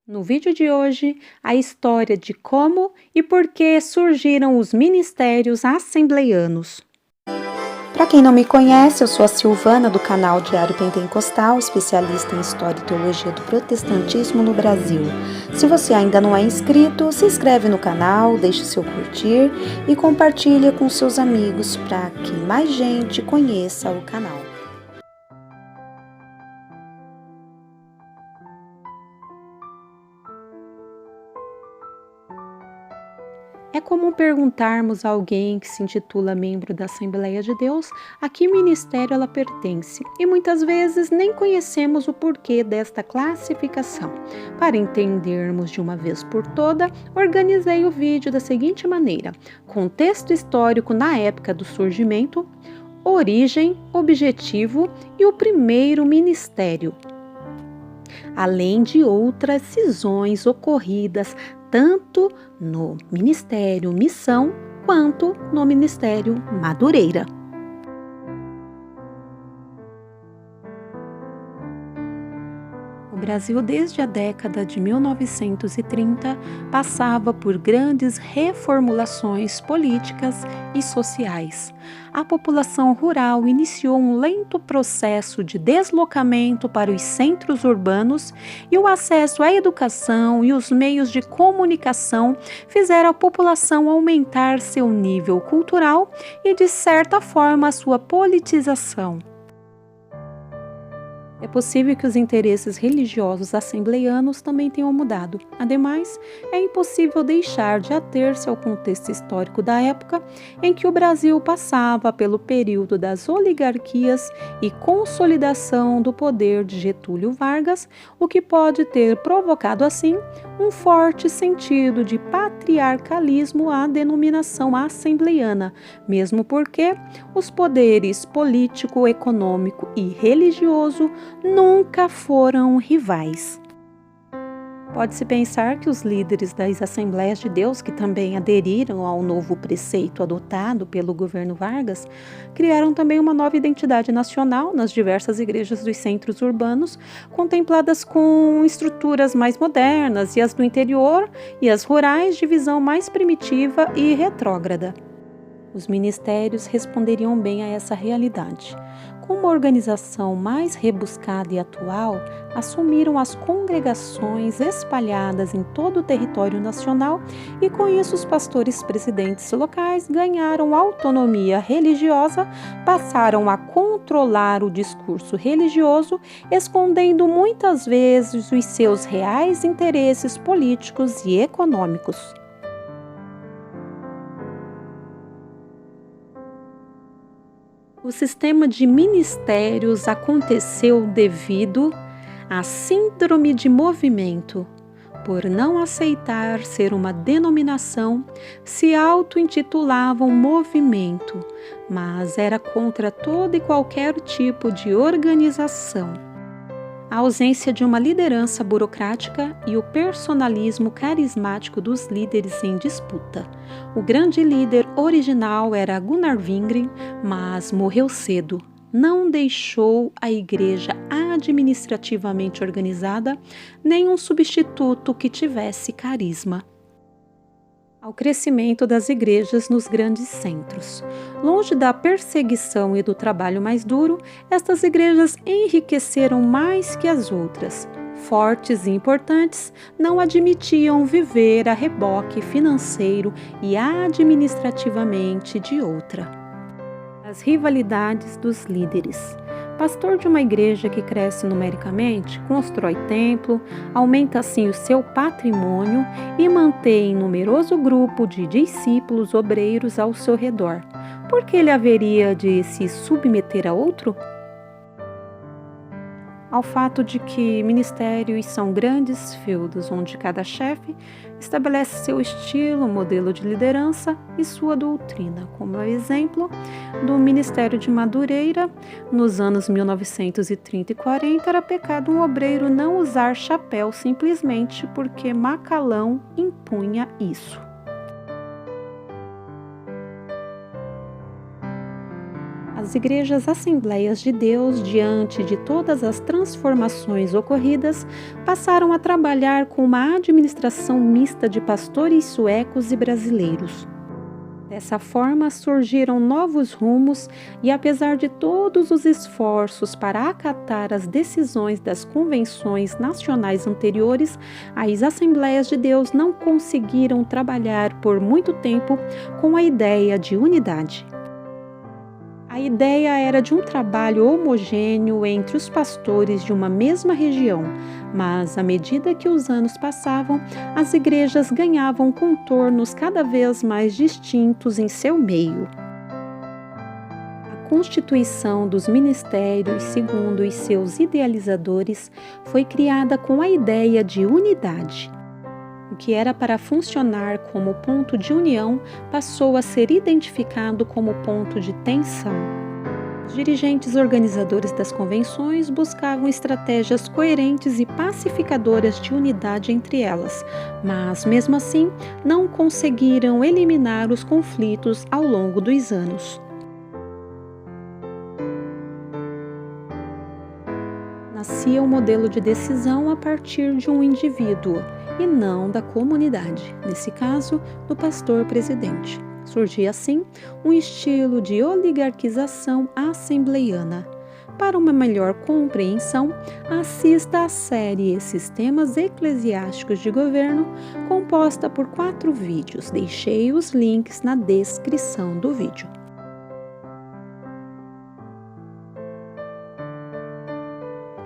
No vídeo de hoje, a história de como e por que surgiram os ministérios assembleianos. Para quem não me conhece, eu sou a Silvana do canal Diário Pentecostal, especialista em História e Teologia do Protestantismo no Brasil. Se você ainda não é inscrito, se inscreve no canal, deixe seu curtir e compartilhe com seus amigos para que mais gente conheça o canal. É comum perguntarmos a alguém que se intitula membro da Assembleia de Deus a que ministério ela pertence e muitas vezes nem conhecemos o porquê desta classificação. Para entendermos de uma vez por toda, organizei o vídeo da seguinte maneira: contexto histórico na época do surgimento, origem, objetivo e o primeiro ministério, além de outras cisões ocorridas tanto no Ministério Missão quanto no Ministério Madureira. O Brasil, desde a década de 1930, passava por grandes reformulações políticas e sociais. A população rural iniciou um lento processo de deslocamento para os centros urbanos e o acesso à educação e os meios de comunicação fizeram a população aumentar seu nível cultural e, de certa forma, a sua politização. É possível que os interesses religiosos assembleianos também tenham mudado. Ademais, é impossível deixar de ater-se ao contexto histórico da época em que o Brasil passava pelo período das oligarquias e consolidação do poder de Getúlio Vargas, o que pode ter provocado, assim, um forte sentido de patriarcalismo à denominação assembleiana, mesmo porque os poderes político, econômico e religioso nunca foram rivais. Pode-se pensar que os líderes das Assembleias de Deus, que também aderiram ao novo preceito adotado pelo governo Vargas, criaram também uma nova identidade nacional nas diversas igrejas dos centros urbanos, contempladas com estruturas mais modernas, e as do interior e as rurais de visão mais primitiva e retrógrada. Os ministérios responderiam bem a essa realidade. Com uma organização mais rebuscada e atual, assumiram as congregações espalhadas em todo o território nacional e, com isso, os pastores presidentes locais ganharam autonomia religiosa, passaram a controlar o discurso religioso, escondendo muitas vezes os seus reais interesses políticos e econômicos. O sistema de ministérios aconteceu devido à síndrome de movimento. Por não aceitar ser uma denominação, se auto-intitulavam movimento, mas era contra todo e qualquer tipo de organização. A ausência de uma liderança burocrática e o personalismo carismático dos líderes em disputa. O grande líder original era Gunnar Wingren, mas morreu cedo. Não deixou a igreja administrativamente organizada, nem um substituto que tivesse carisma. Ao crescimento das igrejas nos grandes centros. Longe da perseguição e do trabalho mais duro, estas igrejas enriqueceram mais que as outras. Fortes e importantes, não admitiam viver a reboque financeiro e administrativamente de outra. As rivalidades dos líderes. Pastor de uma igreja que cresce numericamente, constrói templo, aumenta assim o seu patrimônio e mantém numeroso grupo de discípulos obreiros ao seu redor. Por que ele haveria de se submeter a outro? Ao fato de que ministérios são grandes feudos onde cada chefe estabelece seu estilo, modelo de liderança e sua doutrina, como é o exemplo do Ministério de Madureira. Nos anos 1930 e 40 era pecado um obreiro não usar chapéu simplesmente porque Macalão impunha isso. As igrejas Assembleias de Deus, diante de todas as transformações ocorridas, passaram a trabalhar com uma administração mista de pastores suecos e brasileiros. Dessa forma, surgiram novos rumos e, apesar de todos os esforços para acatar as decisões das convenções nacionais anteriores, as Assembleias de Deus não conseguiram trabalhar por muito tempo com a ideia de unidade. A ideia era de um trabalho homogêneo entre os pastores de uma mesma região, mas à medida que os anos passavam, as igrejas ganhavam contornos cada vez mais distintos em seu meio. A constituição dos ministérios, segundo os seus idealizadores, foi criada com a ideia de unidade. O que era para funcionar como ponto de união passou a ser identificado como ponto de tensão. Os dirigentes organizadores das convenções buscavam estratégias coerentes e pacificadoras de unidade entre elas, mas, mesmo assim, não conseguiram eliminar os conflitos ao longo dos anos. Nascia o modelo de decisão a partir de um indivíduo e não da comunidade, nesse caso, do pastor-presidente. Surgia assim um estilo de oligarquização assembleiana. Para uma melhor compreensão, assista à série Sistemas Eclesiásticos de Governo, composta por 4 vídeos. Deixei os links na descrição do vídeo.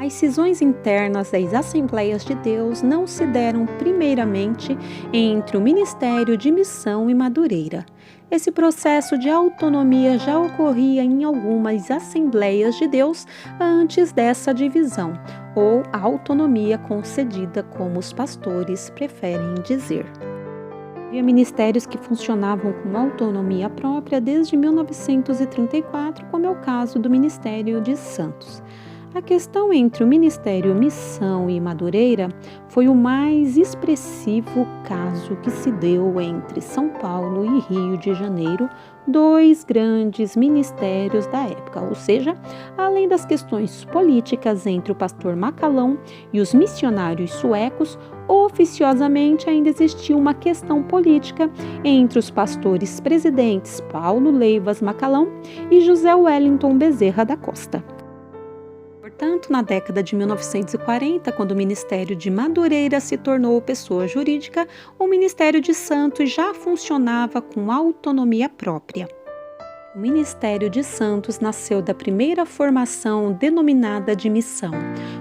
As cisões internas das Assembleias de Deus não se deram primeiramente entre o Ministério de Missão e Madureira. Esse processo de autonomia já ocorria em algumas Assembleias de Deus antes dessa divisão, ou autonomia concedida, como os pastores preferem dizer. Havia ministérios que funcionavam com autonomia própria desde 1934, como é o caso do Ministério de Santos. A questão entre o Ministério Missão e Madureira foi o mais expressivo caso que se deu entre São Paulo e Rio de Janeiro, 2 grandes ministérios da época, ou seja, além das questões políticas entre o pastor Macalão e os missionários suecos, oficiosamente ainda existia uma questão política entre os pastores presidentes Paulo Leivas Macalão e José Wellington Bezerra da Costa. Portanto, na década de 1940, quando o Ministério de Madureira se tornou pessoa jurídica, o Ministério de Santos já funcionava com autonomia própria. O Ministério de Santos nasceu da primeira formação denominada de missão.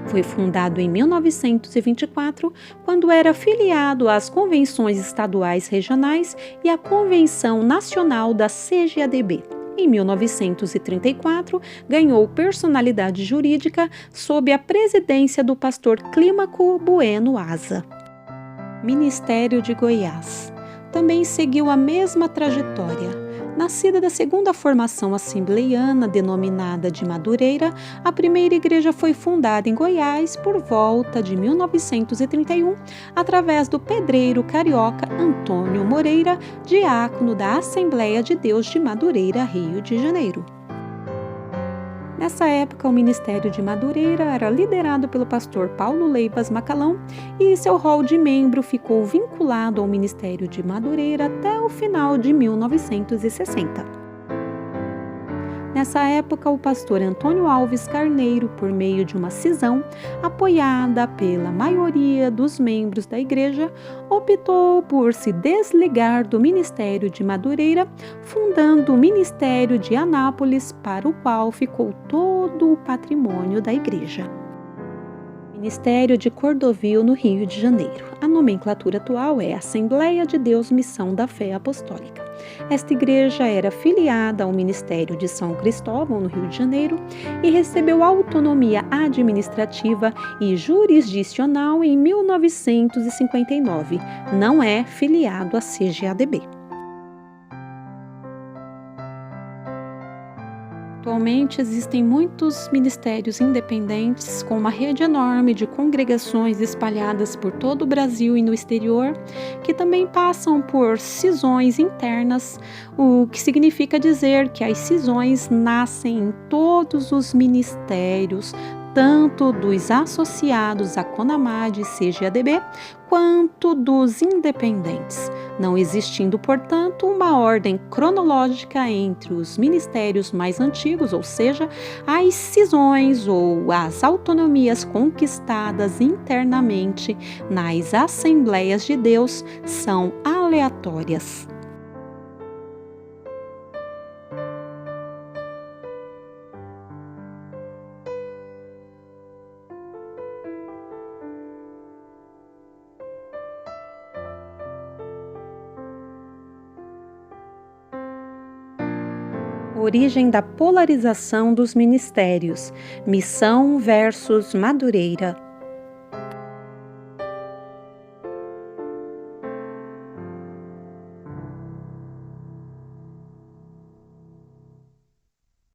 Foi fundado em 1924, quando era filiado às convenções estaduais regionais e à Convenção Nacional da CGADB. Em 1934, ganhou personalidade jurídica sob a presidência do pastor Clímaco Bueno Asa. Ministério de Goiás também seguiu a mesma trajetória. Nascida da segunda formação assembleiana, denominada de Madureira, a primeira igreja foi fundada em Goiás por volta de 1931, através do pedreiro carioca Antônio Moreira, diácono da Assembleia de Deus de Madureira, Rio de Janeiro. Nessa época, o Ministério de Madureira era liderado pelo pastor Paulo Leivas Macalão e seu rol de membro ficou vinculado ao Ministério de Madureira até o final de 1960. Nessa época, o pastor Antônio Alves Carneiro, por meio de uma cisão apoiada pela maioria dos membros da igreja, optou por se desligar do Ministério de Madureira, fundando o Ministério de Anápolis, para o qual ficou todo o patrimônio da igreja. Ministério de Cordovil, no Rio de Janeiro. A nomenclatura atual é Assembleia de Deus Missão da Fé Apostólica. Esta igreja era filiada ao Ministério de São Cristóvão, no Rio de Janeiro, e recebeu autonomia administrativa e jurisdicional em 1959. Não é filiado à CGADB. Atualmente existem muitos ministérios independentes com uma rede enorme de congregações espalhadas por todo o Brasil e no exterior, que também passam por cisões internas, o que significa dizer que as cisões nascem em todos os ministérios, tanto dos associados à CONAMAD e CGADB, quanto dos independentes, não existindo, portanto, uma ordem cronológica entre os ministérios mais antigos, ou seja, as cisões ou as autonomias conquistadas internamente nas Assembleias de Deus são aleatórias. Origem da polarização dos ministérios, Missão versus Madureira.